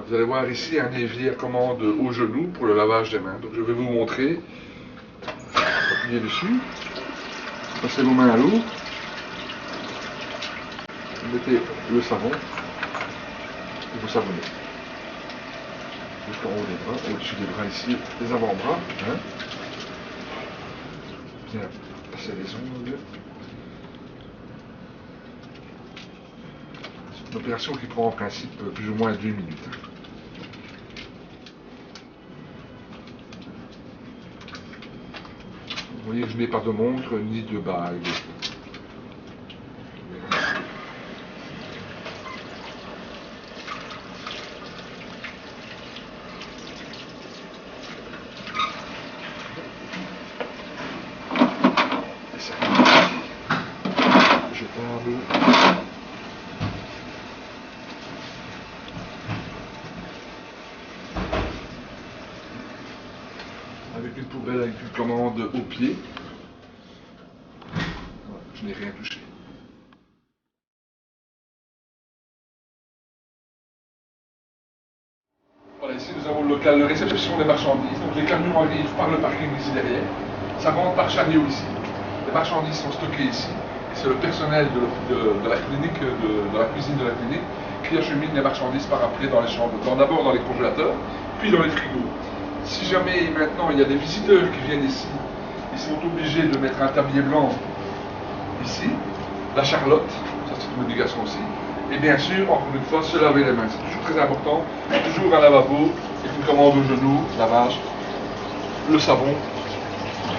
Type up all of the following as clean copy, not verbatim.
Vous allez voir ici un évier à commande au genou pour le lavage des mains. Donc je vais vous montrer. Appuyez dessus. Passez vos mains à l'eau. Vous mettez le savon et vous savonnez. Jusqu'en haut des bras, au-dessus des bras ici, les avant-bras. Hein. Bien passer les ongles. C'est une opération qui prend en principe plus ou moins 2 minutes. Vous voyez que je n'ai pas de montre ni de bague. Jetable. Avec une poubelle avec une commande au pied. Voilà, je n'ai rien touché. Voilà, ici nous avons le local de réception des marchandises. Donc les camions arrivent par le parking ici derrière. Ça rentre par chariot ici. Les marchandises sont stockées ici. Et c'est le personnel de la clinique, de la cuisine de la clinique, qui achemine les marchandises par après dans les chambres. D'abord dans les congélateurs, puis dans les frigos. Si jamais maintenant il y a des visiteurs qui viennent ici, ils sont obligés de mettre un tablier blanc ici, la charlotte, ça c'est une obligation aussi, et bien sûr, encore une fois, se laver les mains, c'est toujours très important, toujours un lavabo, et une commande au genou, lavage, le savon,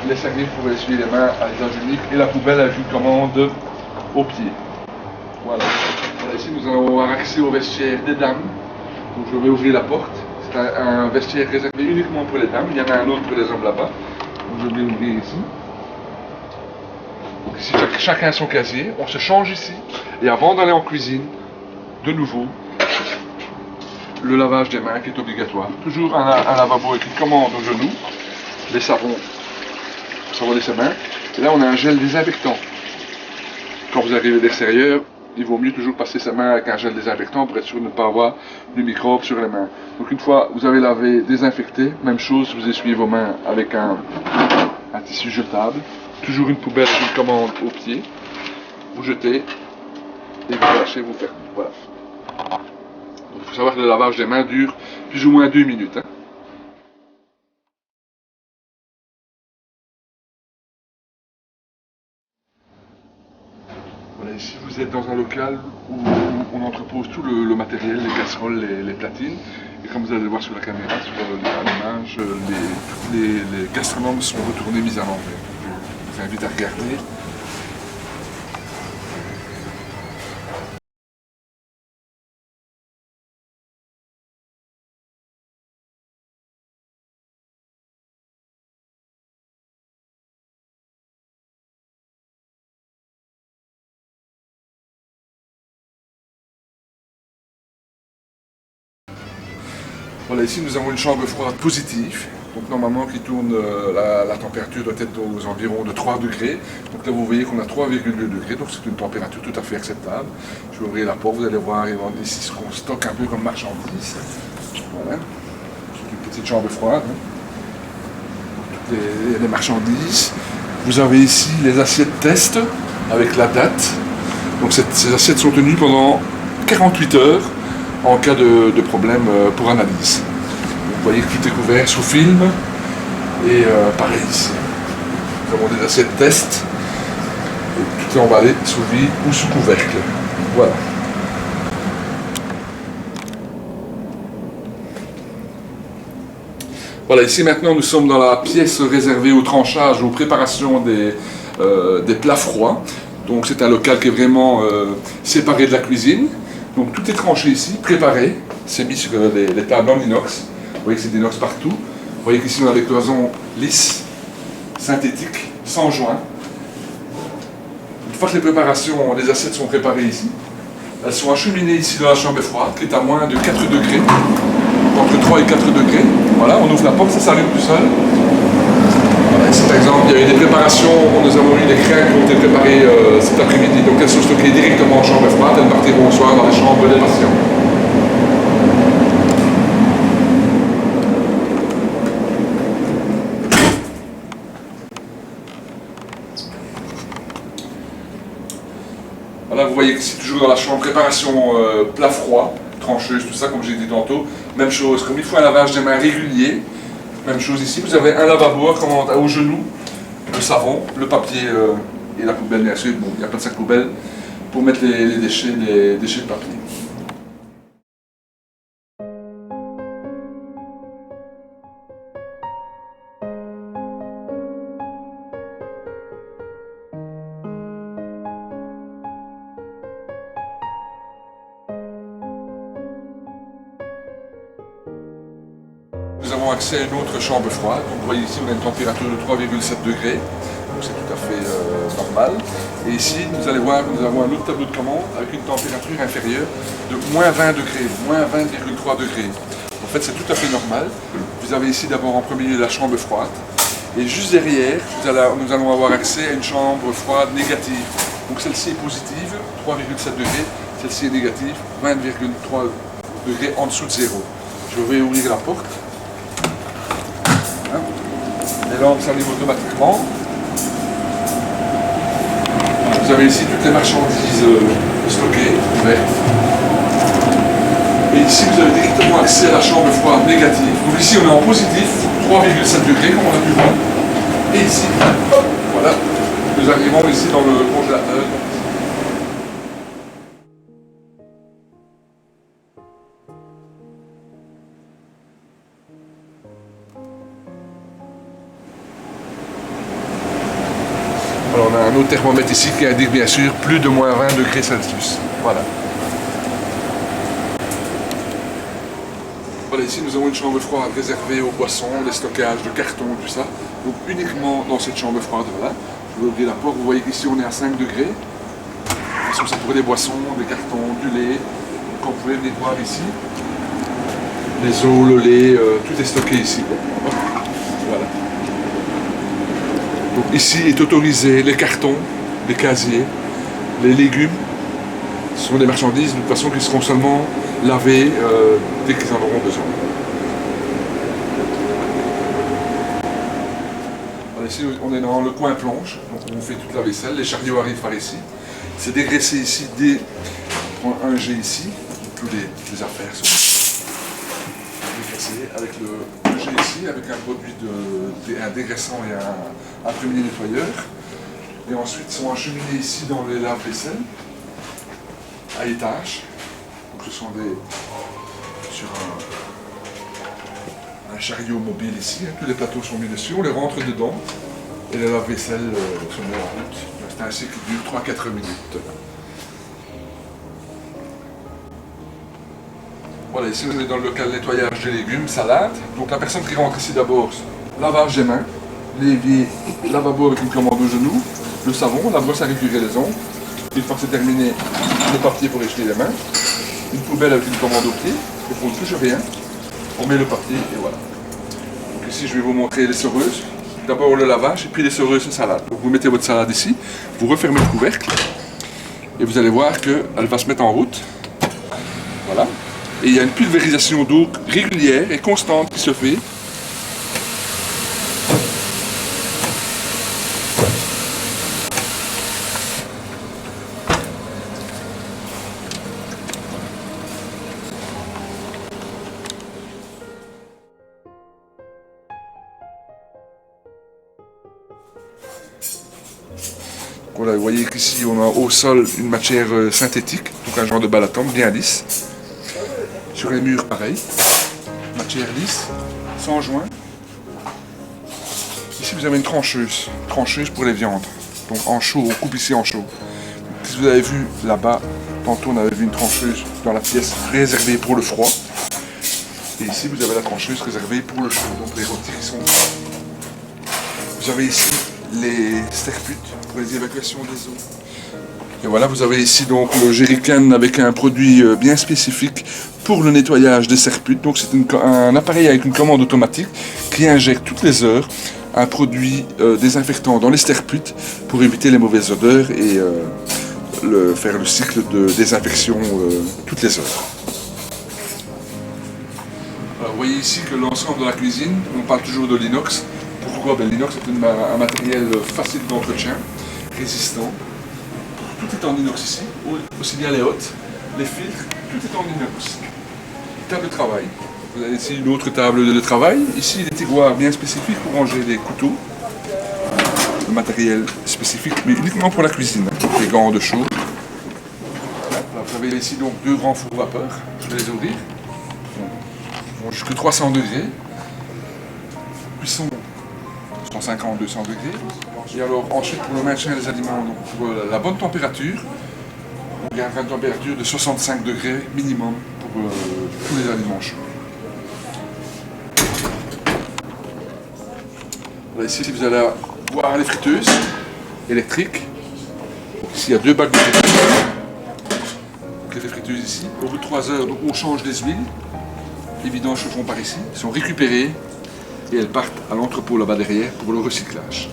les serviettes pour essuyer les mains à usage unique, et la poubelle avec une commande au pied. Voilà. Voilà, ici nous allons avoir accès au vestiaire des dames, donc je vais ouvrir la porte. C'est un vestiaire réservé uniquement pour les dames. Il y en a un autre pour les hommes là-bas. Donc je vais l'ouvrir ici. Donc ici, chacun son casier. On se change ici. Et avant d'aller en cuisine, de nouveau, le lavage des mains qui est obligatoire. Toujours un lavabo avec une commande au genou. Les savons pour savonner ses mains. Et là, on a un gel désinfectant. Quand vous arrivez de l'extérieur, il vaut mieux toujours passer sa main avec un gel désinfectant pour être sûr de ne pas avoir de microbes sur les mains. Donc une fois vous avez lavé, désinfecté, même chose, vous essuyez vos mains avec un tissu jetable, toujours une poubelle avec une commande au pied, vous jetez et vous lâchez, vous fermez. Voilà. Il faut savoir que le lavage des mains dure plus ou moins 2 minutes. Hein. Voilà, ici vous êtes dans un local où on entrepose tout le matériel, les casseroles, les platines. Et comme vous allez le voir sur la caméra, sur l'image, tous les gastronomes sont retournés, mis à l'envers. Je vous invite à regarder. Voilà, ici nous avons une chambre froide positive, donc normalement qui tourne, la température doit être aux environs de 3 degrés. Donc là vous voyez qu'on a 3,2 degrés, donc c'est une température tout à fait acceptable. Je vais ouvrir la porte, vous allez voir ici ce qu'on stocke un peu comme marchandises. Voilà, c'est une petite chambre froide. Hein. Toutes les marchandises. Vous avez ici les assiettes test avec la date. Donc ces assiettes sont tenues pendant 48 heures. En cas de problème pour analyse. Vous voyez que tout est couvert sous film et pareil ici. Nous avons des assiettes test, et tout est emballé sous vide ou sous couvercle. Voilà. Voilà, ici maintenant nous sommes dans la pièce réservée au tranchage, aux préparations des plats froids. Donc c'est un local qui est vraiment séparé de la cuisine. Donc tout est tranché ici, préparé, c'est mis sur les tables en inox. Vous voyez que c'est d'inox partout. Vous voyez qu'ici on a des cloisons lisses, synthétiques, sans joint. Une fois que les préparations, les assiettes sont préparées ici, elles sont acheminées ici dans la chambre froide, qui est à moins de 4 degrés, entre 3 et 4 degrés. Voilà, on ouvre la porte, ça s'allume tout seul. Voilà, ici par exemple, il y a eu des préparations, nous avons eu des crèmes qui ont été préparées cet après-midi, donc elles sont stockées directement en chambre froide, elles partiront au soir dans les chambres des patients. voyez qu'ici, toujours dans la chambre, préparation plat froid, trancheuse, tout ça, comme j'ai dit tantôt. Même chose, comme il faut un lavage des mains régulier. Même chose ici, vous avez un lavabo au genou, le savon, le papier et la poubelle, bien sûr. Bon, il n'y a pas de sac poubelle pour mettre les déchets de papier. Nous avons accès à une autre chambre froide. Donc, vous voyez ici, on a une température de 3,7 degrés. Donc c'est tout à fait normal. Et ici, vous allez voir, nous avons un autre tableau de commande avec une température inférieure de moins 20 degrés, moins 20,3 degrés. En fait, c'est tout à fait normal. Vous avez ici d'abord en premier lieu la chambre froide. Et juste derrière, nous allons avoir accès à une chambre froide négative. Donc celle-ci est positive, 3,7 degrés. Celle-ci est négative, 20,3 degrés en dessous de zéro. Je vais ouvrir la porte. Les lampes s'allument automatiquement. Vous avez ici toutes les marchandises stockées, ouvertes. Et ici, vous avez directement accès à la chambre froide négative. Donc ici, on est en positif, 3,7 degrés, comme on a pu voir. Et ici, hop, voilà, nous arrivons ici dans le congélateur. Alors on a un autre thermomètre ici qui indique bien sûr plus de moins 20 degrés Celsius. Voilà. Voilà, ici nous avons une chambre froide réservée aux boissons, les stockages de carton, tout ça. Donc uniquement dans cette chambre froide, voilà. Je vais ouvrir la porte, vous voyez qu'ici on est à 5 degrés. Ici c'est pour des boissons, des cartons, du lait. Comme vous pouvez venir voir ici, les eaux, le lait, tout est stocké ici. Voilà. Donc ici est autorisé les cartons, les casiers, les légumes. Ce sont des marchandises de toute façon qui seront seulement lavées dès qu'ils en auront besoin. Voilà, ici on est dans le coin planche, donc on fait toute la vaisselle, les chariots arrivent par ici. C'est dégraissé ici dès un G ici, toutes les affaires sont dégraissées avec le G ici, avec un produit un dégraissant et un premier nettoyeur. Et ensuite sont acheminés ici dans les lave-vaisselle à étage. Donc ce sont sur un chariot mobile ici, tous les plateaux sont mis dessus, on les rentre dedans et les lave-vaisselle sont mis en route. C'est un cycle qui dure 3-4 minutes. Voilà, ici on est dans le local nettoyage des légumes, salade. Donc la personne qui rentre ici d'abord, lavage des mains, l'évier, lavabo avec une commande au genou, le savon, la brosse à récurer les ongles. Une fois que c'est terminé, le papier pour essuyer les mains, une poubelle avec une commande au pied, et pour ne toucher rien, on met le papier et voilà. Donc ici je vais vous montrer les soreuses. D'abord le lavage et puis les soreuses de salade. Donc vous mettez votre salade ici, vous refermez le couvercle et vous allez voir qu'elle va se mettre en route. Voilà. Et il y a une pulvérisation d'eau régulière et constante qui se fait. Voilà, vous voyez qu'ici on a au sol une matière synthétique, donc un genre de balaton bien lisse. Sur les murs pareil, matière lisse, sans joint. Ici vous avez une trancheuse pour les viandes, donc en chaud, on coupe ici en chaud. Si vous avez vu là-bas, tantôt on avait vu une trancheuse dans la pièce réservée pour le froid. Et ici vous avez la trancheuse réservée pour le chaud, donc les rôtis qui sont... Vous avez ici les serputes pour les évacuations des eaux. Et voilà, vous avez ici donc le jerrycan avec un produit bien spécifique pour le nettoyage des serputes. Donc c'est un appareil avec une commande automatique qui injecte toutes les heures un produit désinfectant dans les serputes pour éviter les mauvaises odeurs et faire le cycle de désinfection toutes les heures. Alors, vous voyez ici que l'ensemble de la cuisine, on parle toujours de l'inox. Pourquoi? L'inox est un matériel facile d'entretien, résistant. Tout est en inox ici. aussi bien les hottes, les filtres, tout est en inox. Table de travail. Vous avez ici une autre table de travail. Ici des tiroirs bien spécifiques pour ranger des couteaux. Le matériel spécifique, mais uniquement pour la cuisine. Des gants de chaud. Vous avez ici donc deux grands fours vapeur. Je vais les ouvrir. Ils vont jusqu'à 300 degrés. Cuisson 150-200 degrés. Et alors ensuite pour le maintien des aliments, donc pour la bonne température, on garde une température de 65 degrés minimum pour tous les aliments chauds. Voilà, ici vous allez voir les friteuses électriques. Ici il y a deux bacs de friteuses. Les friteuses ici. Au bout de 3 heures, donc, on change les huiles. Les vidanges se font par ici. Elles sont récupérées et elles partent à l'entrepôt là-bas derrière pour le recyclage.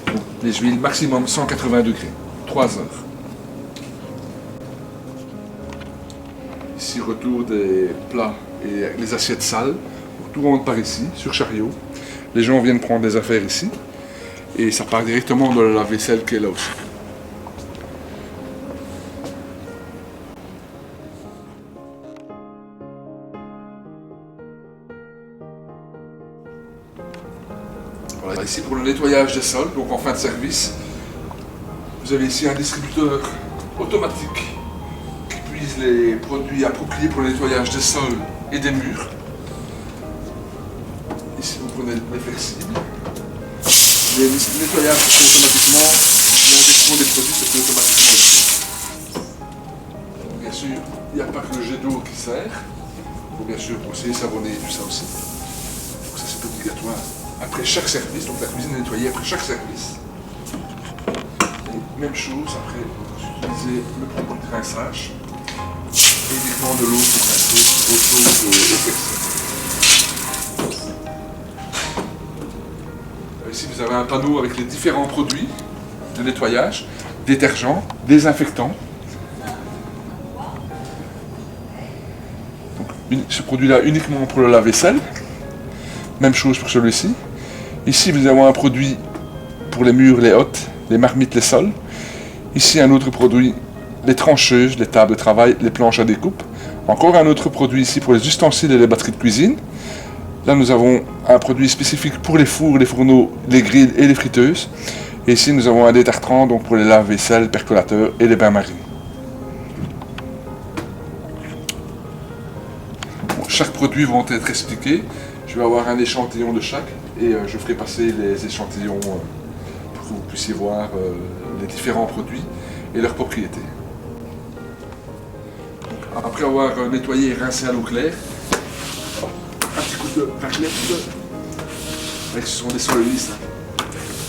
Donc, les huiles maximum 180 degrés. 3 heures. Ici, retour des plats et les assiettes sales. Tout rentre par ici, sur chariot. Les gens viennent prendre des affaires ici. Et ça part directement dans le lave-vaisselle qui est là aussi. Voilà, ici pour le nettoyage des sols, donc en fin de service, vous avez ici un distributeur automatique qui puise les produits appropriés pour le nettoyage des sols et des murs. Ici vous prenez les flexibles. Les nettoyages se font automatiquement, si on découvre des produits, se fait automatiquement aussi. Donc, bien sûr, il n'y a pas que le jet d'eau qui sert. Il faut bien sûr brosser, savonner, tout ça aussi. Donc ça c'est obligatoire. Après chaque service, donc la cuisine est nettoyée après chaque service. Et même chose, après vous utilisez le produit de rinçage et uniquement de l'eau pour rincer autre chose au textile. Ici vous avez un panneau avec les différents produits de nettoyage, détergents, désinfectants. Donc, ce produit-là uniquement pour le lave-vaisselle. Même chose pour celui-ci. Ici, vous avez un produit pour les murs, les hottes, les marmites, les sols. Ici, un autre produit, les trancheuses, les tables de travail, les planches à découpe. Encore un autre produit ici pour les ustensiles et les batteries de cuisine. Là, nous avons un produit spécifique pour les fours, les fourneaux, les grilles et les friteuses. Et ici, nous avons un détartrant donc pour les lave-vaisselle, percolateurs et les bains-marines. Bon, chaque produit va être expliqué. Je vais avoir un échantillon de chaque et je ferai passer les échantillons pour que vous puissiez voir les différents produits et leurs propriétés. Donc, après avoir nettoyé et rincé à l'eau claire, un petit coup de raclette. Ce sont des sololistes.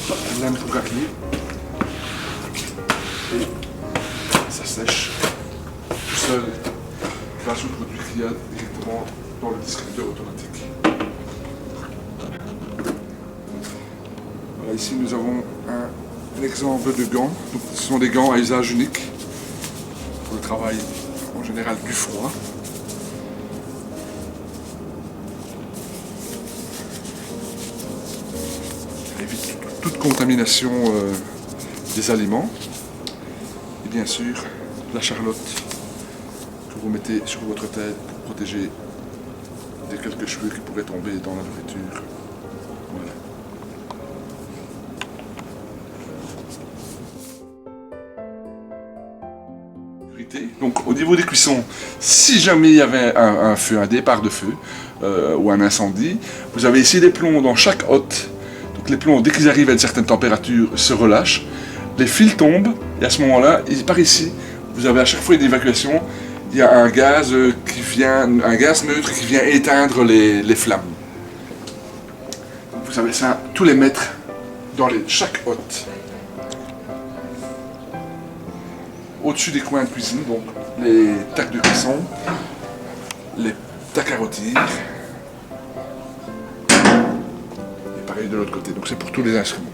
Pas de problème pour racler. Et ça sèche tout seul grâce au produit qu'il y a directement dans le distributeur automatique. Voilà, ici nous avons un exemple de gants. Donc, ce sont des gants à usage unique pour le travail en général du froid. Ça évite toute contamination des aliments. Et bien sûr la charlotte que vous mettez sur votre tête pour protéger des quelques cheveux qui pourraient tomber dans la nourriture. Voilà. Donc au niveau des cuissons, si jamais il y avait un feu, un départ de feu ou un incendie, vous avez ici des plombs dans chaque hotte. Donc les plombs, dès qu'ils arrivent à une certaine température, se relâchent. Les fils tombent et à ce moment-là, par ici, vous avez à chaque fois une évacuation. Il y a un gaz un gaz neutre qui vient éteindre les flammes. Vous avez ça tous les mètres dans chaque hotte. Au-dessus des coins de cuisine, donc les tacs de cuisson, les tacs à rôtir, et pareil de l'autre côté, donc c'est pour tous les instruments.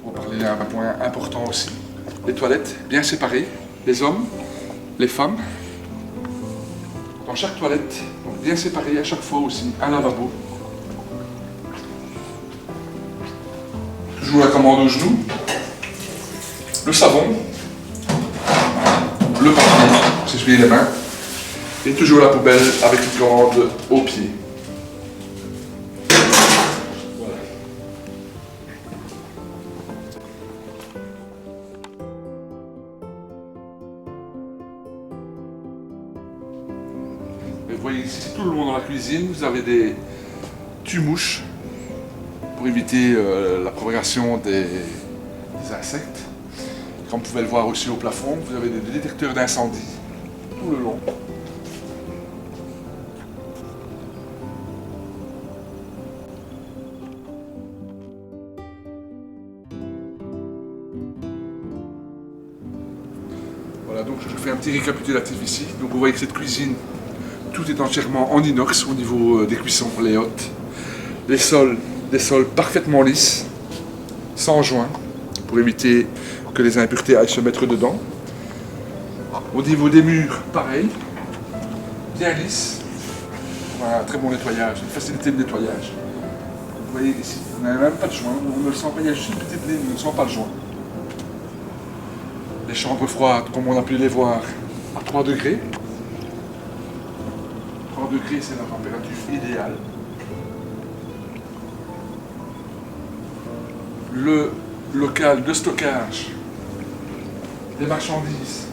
On va parler d'un point important aussi, les toilettes bien séparées, les hommes, les femmes, dans chaque toilette, donc bien séparées à chaque fois aussi, un lavabo, toujours la commande au genou, le savon, le papier pour s'essuyer les mains, et toujours la poubelle avec une corde au pied. Voilà. Et vous voyez ici, tout le long dans la cuisine, vous avez des tue-mouches pour éviter la propagation des insectes. Comme vous pouvez le voir aussi au plafond, vous avez des détecteurs d'incendie tout le long. Voilà, donc je fais un petit récapitulatif ici. Donc vous voyez que cette cuisine, tout est entièrement en inox au niveau des cuissons, les hottes. Les sols, des sols parfaitement lisses, sans joint, pour éviter que les impuretés aillent se mettre dedans. Au niveau des murs, pareil, bien lisse, voilà, très bon nettoyage, une facilité de nettoyage. Vous voyez ici, on n'a même pas de joint, on ne le sent pas, il y a juste une petite ligne, on ne sent pas le joint. Les chambres froides, comme on a pu les voir, à 3 degrés. 3 degrés, c'est la température idéale. Le local de stockage des marchandises,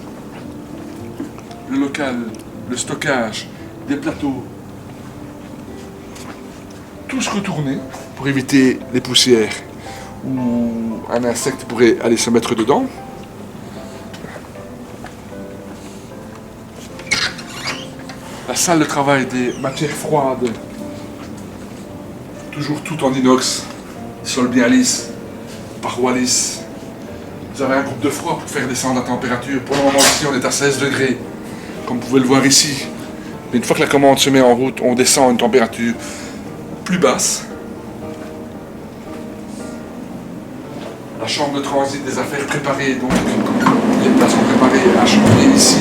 le local de stockage des plateaux, tous retournés pour éviter les poussières où un insecte pourrait aller se mettre dedans. La salle de travail des matières froides, toujours tout en inox, sol bien lisse, parois lisses. Vous avez un groupe de froid pour faire descendre la température. Pour le moment ici on est à 16 degrés, comme vous pouvez le voir ici. Mais une fois que la commande se met en route, on descend à une température plus basse. La chambre de transit des affaires préparées, donc les plats sont préparés à changer ici.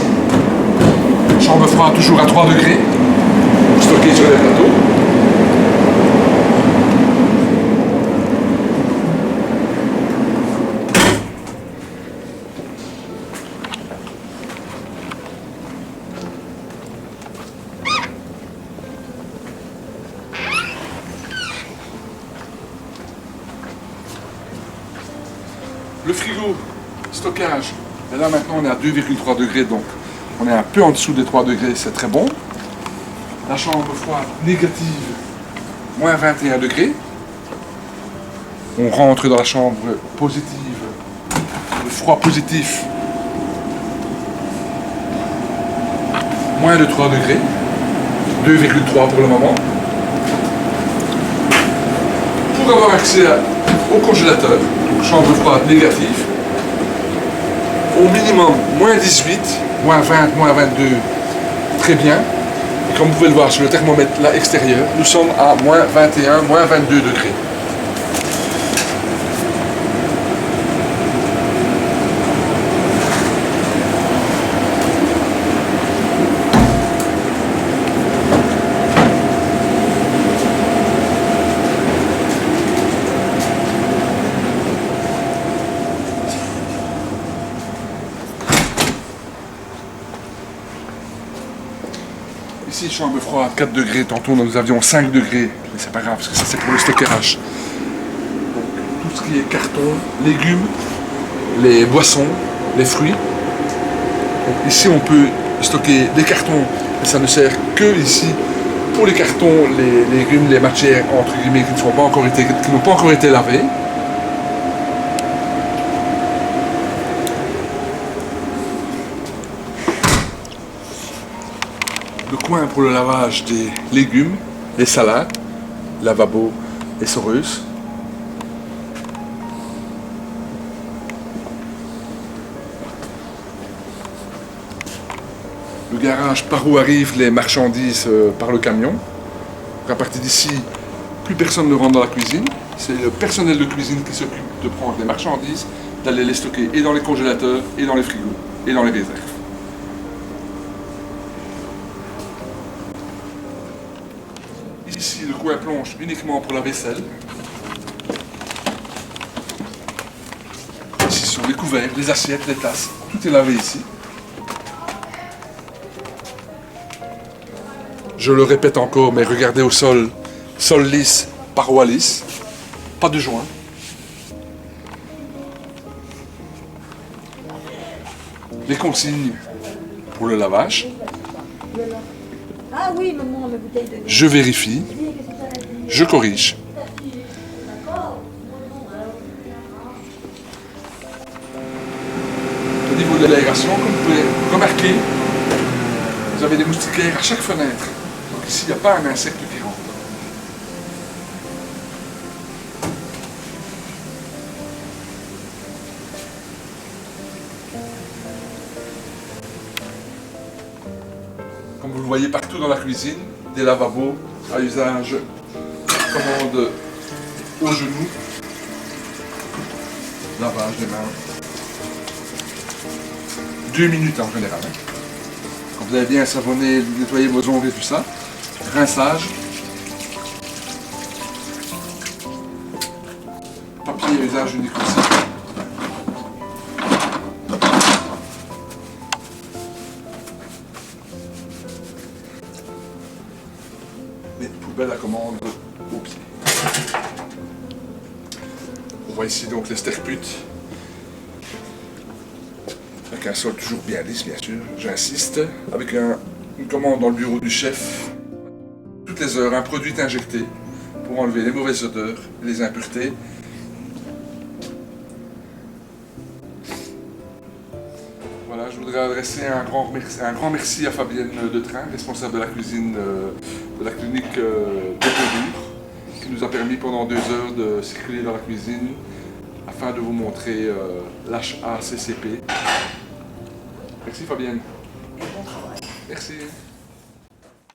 Chambre froide toujours à 3 degrés, stocké sur les plateaux. Le frigo, stockage, et là maintenant on est à 2,3 degrés, donc on est un peu en dessous des 3 degrés, c'est très bon. La chambre froide négative, moins 21 degrés. On rentre dans la chambre positive, le froid positif, moins de 3 degrés, 2,3 pour le moment. Pour avoir accès au congélateur, chambre froide négative, au minimum moins 18, moins 20, moins 22, très bien. Et comme vous pouvez le voir sur le thermomètre là extérieur, nous sommes à moins 21, moins 22 degrés. Ici, chambre froide, 4 degrés, tantôt nous avions 5 degrés, mais c'est pas grave parce que ça c'est pour le stockage. Donc, tout ce qui est carton, légumes, les boissons, les fruits. Donc, ici on peut stocker des cartons, mais ça ne sert que ici pour les cartons, les légumes, les matières entre guillemets qui n'ont pas encore été lavées. Le coin pour le lavage des légumes, les salades, lavabo et soreuse. Le garage par où arrivent les marchandises par le camion. À partir d'ici, plus personne ne rentre dans la cuisine. C'est le personnel de cuisine qui s'occupe de prendre les marchandises, d'aller les stocker et dans les congélateurs, et dans les frigos, et dans les réserves. Ici, le coin plonge uniquement pour la vaisselle. Ici sont les couverts, les assiettes, les tasses. Tout est lavé ici. Je le répète encore, mais regardez au sol. Sol lisse, paroi lisse. Pas de joint. Les consignes pour le lavage. Ah oui, maman, la bouteille de lait. Je vérifie. Je corrige. Au niveau de l'aération, comme vous pouvez remarquer, vous avez des moustiquaires à chaque fenêtre. Donc ici, il n'y a pas un insecte qui rentre. Comme vous le voyez partout dans la cuisine, des lavabos à usage commande au genou, lavage des mains. 2 minutes en général. Quand vous avez bien savonné, nettoyé vos ongles et tout ça, rinçage. Papier à usage unique aussi. Les poubelles à commande au pied. On voit ici donc les sterputes. Avec un sol toujours bien lisse, bien sûr, j'insiste. Avec une commande dans le bureau du chef. Toutes les heures, un produit est injecté pour enlever les mauvaises odeurs, les impuretés. Voilà, je voudrais adresser un grand merci à Fabienne Detrain, responsable de la cuisine de la clinique d'Épaudour, qui nous a permis pendant 2 heures de circuler dans la cuisine afin de vous montrer l'HACCP. Merci Fabienne. Et bon travail. Merci.